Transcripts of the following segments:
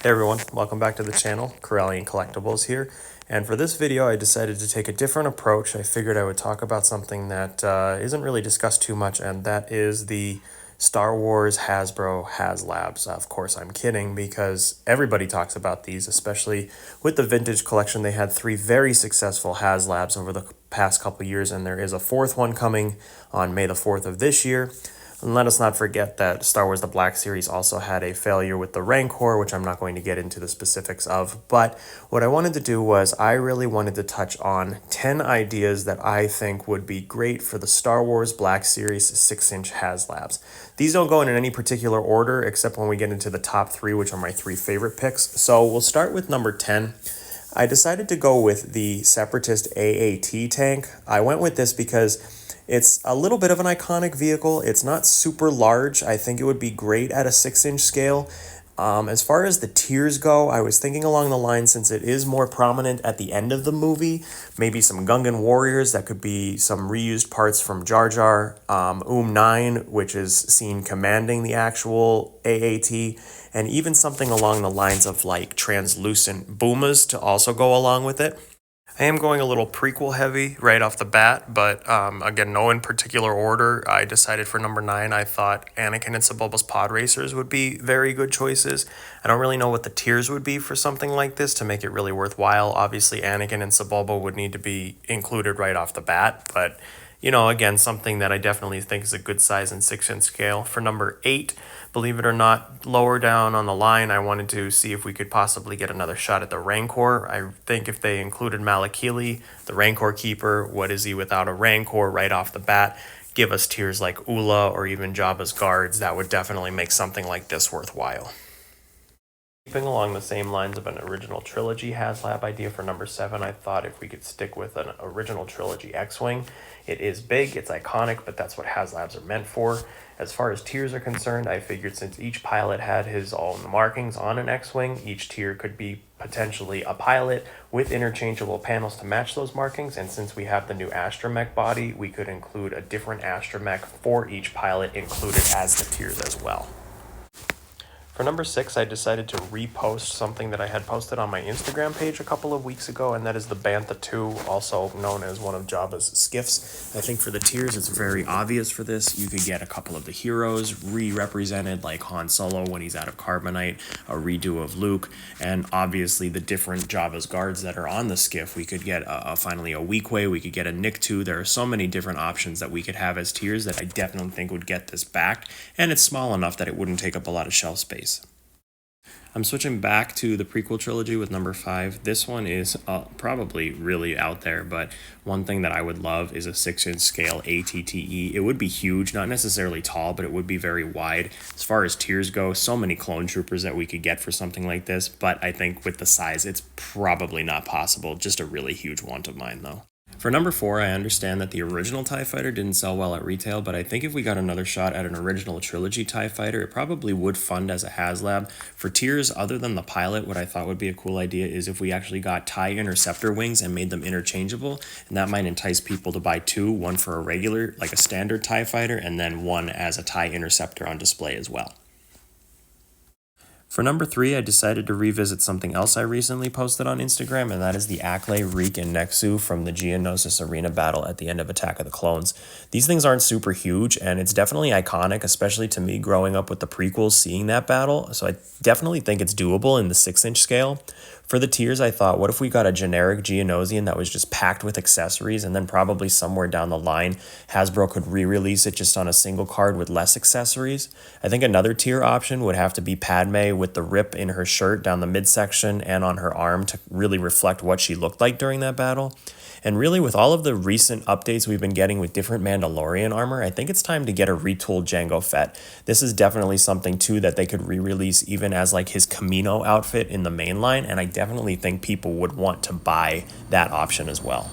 Hey everyone, welcome back to the channel. Corellian Collectibles here. And for this video, I decided to take a different approach. I figured I would talk about something that isn't really discussed too much, and that is the Star Wars Hasbro HasLabs. Of course, I'm kidding because everybody talks about these, especially with the vintage collection. They had 3 very successful HasLabs over the past couple years, and there is a 4th one coming on May the 4th of this year. And let us not forget that Star Wars The Black Series also had a failure with the Rancor, which I'm not going to get into the specifics of. But what I wanted to do was I really wanted to touch on 10 ideas that I think would be great for the Star Wars Black Series 6-inch HasLabs. These don't go in any particular order except when we get into the top 3, which are my 3 favorite picks. So we'll start with number 10. I decided to go with the Separatist AAT tank. I went with this because it's a little bit of an iconic vehicle. It's not super large. I think it would be great at a 6-inch scale. As far as the tiers go, I was thinking along the line, since it is more prominent at the end of the movie, maybe some Gungan warriors. That could be some reused parts from Jar Jar, 9, which is seen commanding the actual AAT, and even something along the lines of like translucent boomas to also go along with it. I am going a little prequel heavy right off the bat, but again, no in particular order. I decided for number 9, I thought Anakin and Sebulba's pod racers would be very good choices. I don't really know what the tiers would be for something like this to make it really worthwhile. Obviously, Anakin and Sebulba would need to be included right off the bat, but you know, again, something that I definitely think is a good size and 6-inch scale. For number 8, believe it or not, lower down on the line, I wanted to see if we could possibly get another shot at the Rancor. I think if they included Malakili, the Rancor Keeper, what is he without a Rancor right off the bat, give us tiers like Ula or even Jabba's guards, that would definitely make something like this worthwhile. Keeping along the same lines of an original trilogy HasLab idea for number 7, I thought if we could stick with an original trilogy X-Wing. It is big, it's iconic, but that's what HasLabs are meant for. As far as tiers are concerned, I figured since each pilot had his own markings on an X-Wing, each tier could be potentially a pilot with interchangeable panels to match those markings, and since we have the new astromech body, we could include a different astromech for each pilot included as the tiers as well. For number 6, I decided to repost something that I had posted on my Instagram page a couple of weeks ago, and that is the Bantha 2, also known as one of Jabba's skiffs. I think for the tiers, it's very obvious for this. You could get a couple of the heroes re-represented, like Han Solo when he's out of Carbonite, a redo of Luke, and obviously the different Jabba's guards that are on the skiff. We could get finally a Weequay, we could get a Nikto. There are so many different options that we could have as tiers that I definitely think would get this back, and it's small enough that it wouldn't take up a lot of shelf space. I'm switching back to the prequel trilogy with number 5. This one is probably really out there, but one thing that I would love is a 6-inch scale ATTE. It would be huge, not necessarily tall, but it would be very wide. As far as tiers go, so many clone troopers that we could get for something like this, but I think with the size, it's probably not possible. Just a really huge want of mine, though. For number 4, I understand that the original TIE Fighter didn't sell well at retail, but I think if we got another shot at an original trilogy TIE Fighter, it probably would fund as a HasLab. For tiers, other than the pilot, what I thought would be a cool idea is if we actually got TIE Interceptor wings and made them interchangeable, and that might entice people to buy 2, one for a regular, like a standard TIE Fighter, and then one as a TIE Interceptor on display as well. For number 3, I decided to revisit something else I recently posted on Instagram, and that is the Acklay, Reek, and Nexu from the Geonosis Arena battle at the end of Attack of the Clones. These things aren't super huge, and it's definitely iconic, especially to me growing up with the prequels, seeing that battle, so I definitely think it's doable in the 6-inch scale. For the tiers, I thought, what if we got a generic Geonosian that was just packed with accessories, and then probably somewhere down the line, Hasbro could re-release it just on a single card with less accessories? I think another tier option would have to be Padme with the rip in her shirt down the midsection and on her arm to really reflect what she looked like during that battle. And really, with all of the recent updates we've been getting with different Mandalorian armor, I think it's time to get a retooled Jango Fett. This is definitely something, too, that they could re-release even as like his Camino outfit in the main line, and I definitely think people would want to buy that option as well.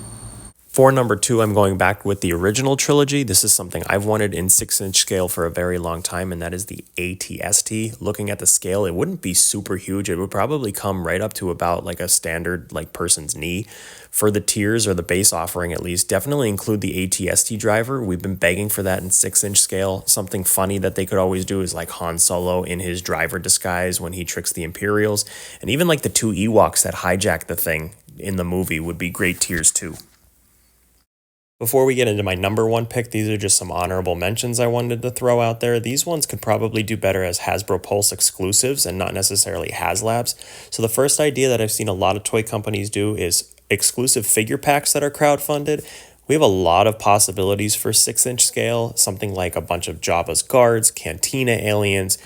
For number 2, I'm going back with the original trilogy. This is something I've wanted in 6-inch scale for a very long time, and that is the ATST. Looking at the scale, it wouldn't be super huge. It would probably come right up to about like a standard like person's knee. For the tiers or the base offering at least, definitely include the ATST driver. We've been begging for that in 6-inch scale. Something funny that they could always do is like Han Solo in his driver disguise when he tricks the Imperials. And even like the 2 Ewoks that hijack the thing in the movie would be great tiers too. Before we get into my number 1 pick, these are just some honorable mentions I wanted to throw out there. These ones could probably do better as Hasbro Pulse exclusives and not necessarily HasLabs. So the first idea that I've seen a lot of toy companies do is exclusive figure packs that are crowdfunded. We have a lot of possibilities for 6-inch scale, something like a bunch of Jabba's guards, Cantina aliens,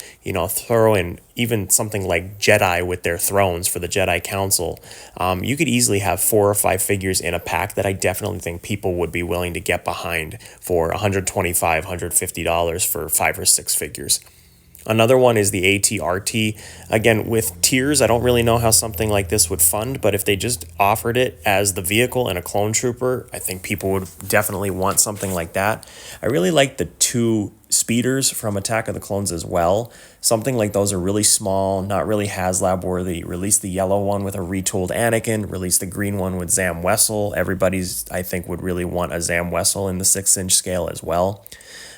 throw in even something like Jedi with their thrones for the Jedi Council. You could easily have 4 or 5 figures in a pack that I definitely think people would be willing to get behind for $125, $150 for 5 or 6 figures. Another one is the ATRT. Again, with tiers, I don't really know how something like this would fund, but if they just offered it as the vehicle and a clone trooper, I think people would definitely want something like that. I really like the 2 speeders from Attack of the Clones as well. Something like those are really small, not really HasLab worthy. Release the yellow one with a retooled Anakin, release the green one with Zam Wessel. Everybody's, I think, would really want a Zam Wessel in the 6-inch scale as well.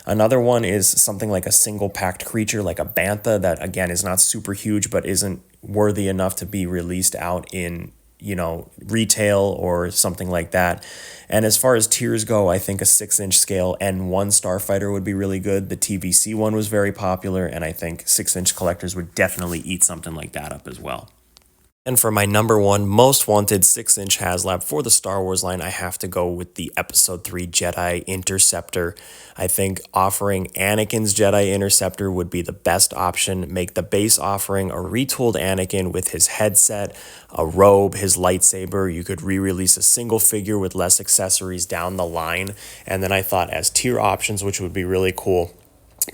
Another one is something like a single packed creature like a Bantha that, again, is not super huge but isn't worthy enough to be released out in, retail or something like that. And as far as tiers go, I think a 6-inch scale N1 Starfighter would be really good. The TVC one was very popular, and I think 6-inch collectors would definitely eat something like that up as well. And for my number 1 most wanted 6-inch HasLab for the Star Wars line, I have to go with the Episode 3 Jedi Interceptor. I think offering Anakin's Jedi Interceptor would be the best option. Make the base offering a retooled Anakin with his headset, a robe, his lightsaber. You could re-release a single figure with less accessories down the line. And then I thought as tier options, which would be really cool,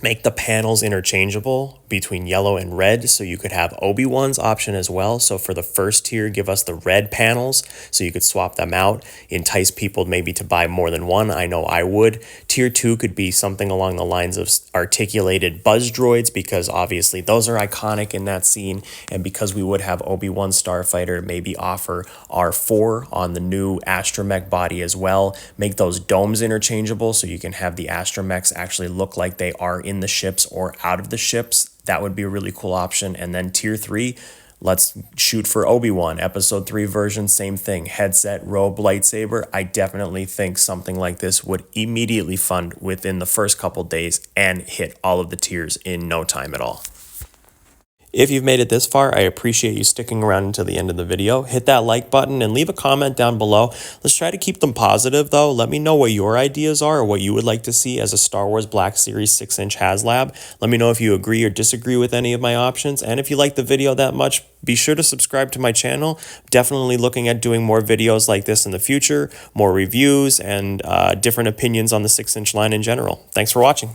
make the panels interchangeable between yellow and red, so you could have Obi-Wan's option as well. So for the first tier, give us the red panels so you could swap them out, entice people maybe to buy more than one. I know I would. Tier 2 could be something along the lines of articulated buzz droids, because obviously those are iconic in that scene, and because we would have Obi-Wan Starfighter, maybe offer R4 on the new astromech body as well. Make those domes interchangeable so you can have the astromechs actually look like they are in the ships or out of the ships. That would be a really cool option. And then tier 3, let's shoot for Obi-Wan. Episode 3 version, same thing. Headset, robe, lightsaber. I definitely think something like this would immediately fund within the first couple days and hit all of the tiers in no time at all. If you've made it this far, I appreciate you sticking around until the end of the video. Hit that like button and leave a comment down below. Let's try to keep them positive though. Let me know what your ideas are or what you would like to see as a Star Wars Black Series 6-inch HasLab. Let me know if you agree or disagree with any of my options. And if you like the video that much, be sure to subscribe to my channel. Definitely looking at doing more videos like this in the future, more reviews and different opinions on the 6-inch line in general. Thanks for watching.